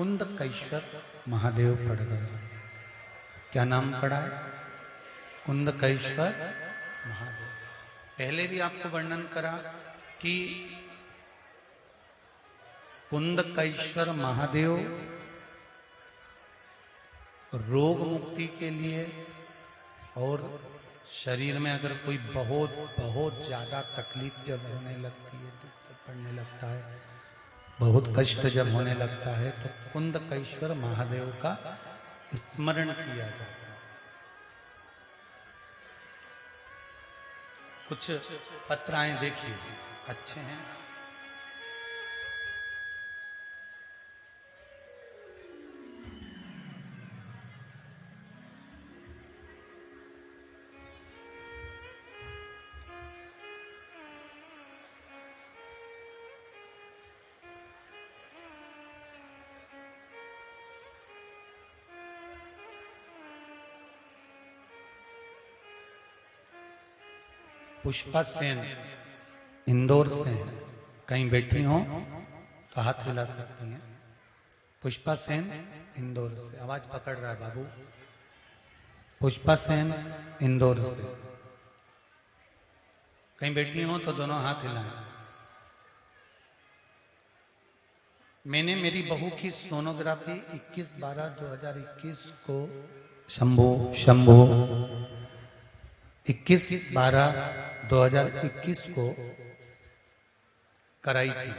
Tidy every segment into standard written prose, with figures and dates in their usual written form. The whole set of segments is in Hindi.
कुंदकेश्वर महादेव पड़ गया। क्या नाम पड़ा है? कुंदकेश्वर महादेव। पहले भी आपको वर्णन करा कि कुंदकेश्वर महादेव रोग मुक्ति के लिए और शरीर में अगर कोई बहुत बहुत ज्यादा तकलीफ जब होने लगती है, दुख पड़ने लगता है, बहुत कष्ट जब होने लगता है, तो कुंदकेश्वर महादेव का स्मरण किया जाता है। कुछ पत्राएं देखिए, अच्छे हैं। पुष्पा सेन इंदौर से हैं, कहीं बैठी हो तो हाथ हिला सकती हैं। पुष्पा सेन इंदौर से, आवाज पकड़ रहा है बाबू। पुष्पा सेन इंदौर से कहीं बैठी हो तो दोनों हाथ हिलाएं। मैंने मेरी बहू की सोनोग्राफी 21/12/2021 को शंभू 21/12/2021 को कराई थी।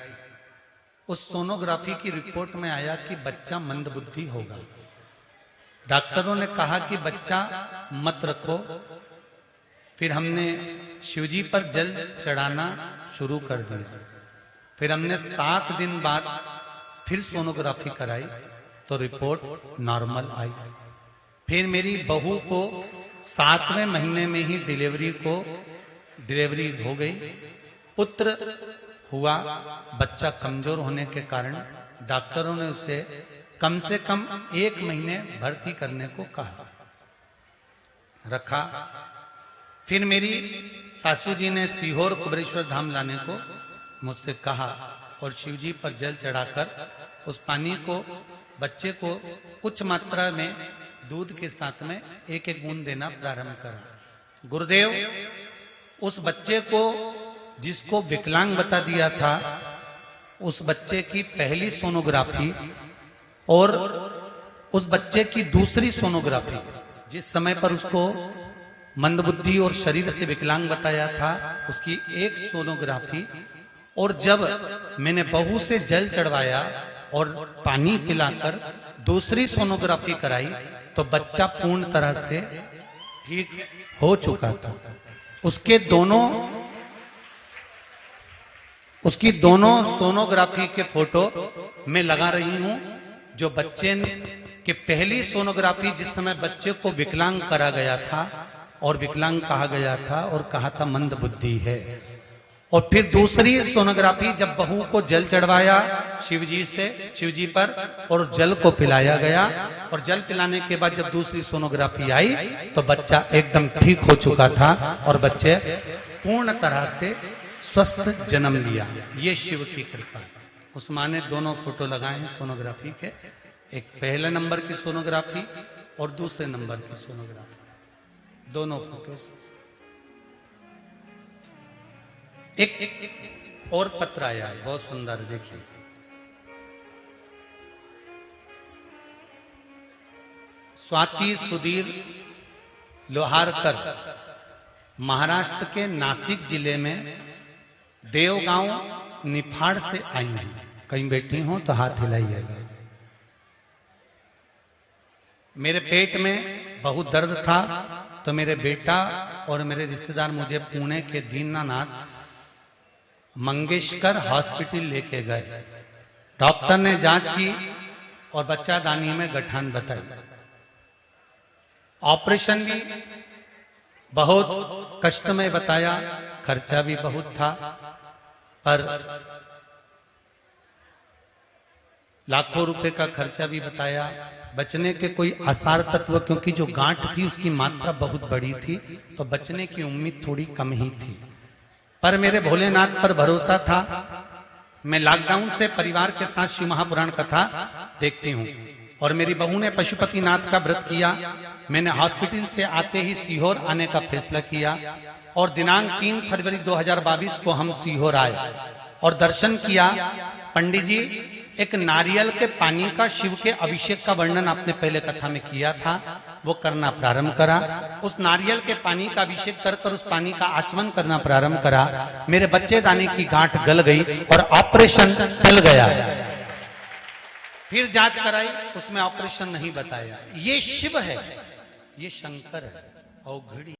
उस सोनोग्राफी की रिपोर्ट में आया कि बच्चा मंदबुद्धि होगा। डॉक्टरों ने कहा कि बच्चा मत रखो। फिर हमने शिवजी पर जल चढ़ाना शुरू कर दिया। फिर हमने 7 दिन बाद फिर सोनोग्राफी कराई तो रिपोर्ट नॉर्मल आई। फिर मेरी बहू को 7वें महीने में ही डिलीवरी हो गई, पुत्र हुआ। बच्चा कमजोर होने के कारण डॉक्टरों ने उसे कम से कम 1 महीने भर्ती करने को कहा, रखा। फिर मेरी सासू जी ने सीहोर कुबेरेश्वर धाम लाने को मुझसे कहा और शिवजी पर जल चढ़ाकर उस पानी को बच्चे को कुछ मात्रा में दूध के साथ में 1-1 बूंद देना प्रारंभ करा। गुरुदेव उस बच्चे को, जिसको विकलांग बता दिया था, उस बच्चे की पहली सोनोग्राफी और उस बच्चे की दूसरी सोनोग्राफी, जिस समय पर उसको मंदबुद्धि और शरीर से विकलांग बताया था, उसकी एक सोनोग्राफी, और जब मैंने बहू से जल चढ़वाया और पानी पिलाकर दूसरी सोनोग्राफी कराई तो बच्चा पूर्ण तरह से ठीक हो चुका था। उसकी दोनों सोनोग्राफी के फोटो मैं लगा रही हूं। जो बच्चे की पहली सोनोग्राफी, जिस समय बच्चे को विकलांग करा गया था और विकलांग कहा गया था और कहा था मंदबुद्धि है, और फिर दूसरी सोनोग्राफी जब बहू को जल चढ़वाया शिवजी पर और जल को पिलाया गया, और जल पिलाने के बाद जब दूसरी सोनोग्राफी आई तो बच्चा एकदम ठीक हो चुका था और बच्चे पूर्ण तरह से स्वस्थ जन्म लिया। ये शिव की कृपा है। उस मां ने दोनों फोटो लगाए हैं सोनोग्राफी के, एक पहले नंबर की सोनोग्राफी और दूसरे नंबर की सोनोग्राफी, दोनों फोटो। एक और पत्र आया है, बहुत सुंदर, देखिए। स्वाति सुधीर लोहारकर महाराष्ट्र के नासिक जिले में देवगांव निफाड़ से आई हैं। कहीं बैठी हो तो हाथ हिलाइएगा। मेरे पेट में बहुत दर्द था तो मेरे बेटा और मेरे रिश्तेदार मुझे पुणे के दीनानाथ मंगेशकर हॉस्पिटल लेके गए। डॉक्टर ने जांच की और बच्चादानी में गठान बताई। ऑपरेशन भी बहुत कष्टमय बताया, खर्चा भी बहुत था, पर लाखों रुपए का खर्चा भी बताया। बचने के कोई आसार तत्व, क्योंकि जो गांठ थी उसकी मात्रा बहुत बड़ी थी, तो बचने की उम्मीद थोड़ी कम ही थी। पर मेरे भोलेनाथ पर भरोसा था मैं लॉकडाउन से परिवार के साथ शिव महापुराण कथा देखती हूँ और मेरी बहू ने पशुपतिनाथ का व्रत किया। मैंने हॉस्पिटल से आते ही सीहोर आने का फैसला किया और दिनांक 3 फरवरी 2022 को हम सीहोर आए और दर्शन किया। पंडित जी, एक नारियल के पानी का शिव के अभिषेक का वर्णन आपने पहले कथा में किया था, वो करना प्रारंभ करा। उस नारियल के पानी का अभिषेक कर उस पानी का आचमन करना प्रारंभ करा। मेरे बच्चेदानी की गांठ गल गई और ऑपरेशन टल गया। फिर जांच कराई, उसमें ऑपरेशन नहीं बताया। ये शिव है, ये शंकर है। और घड़ी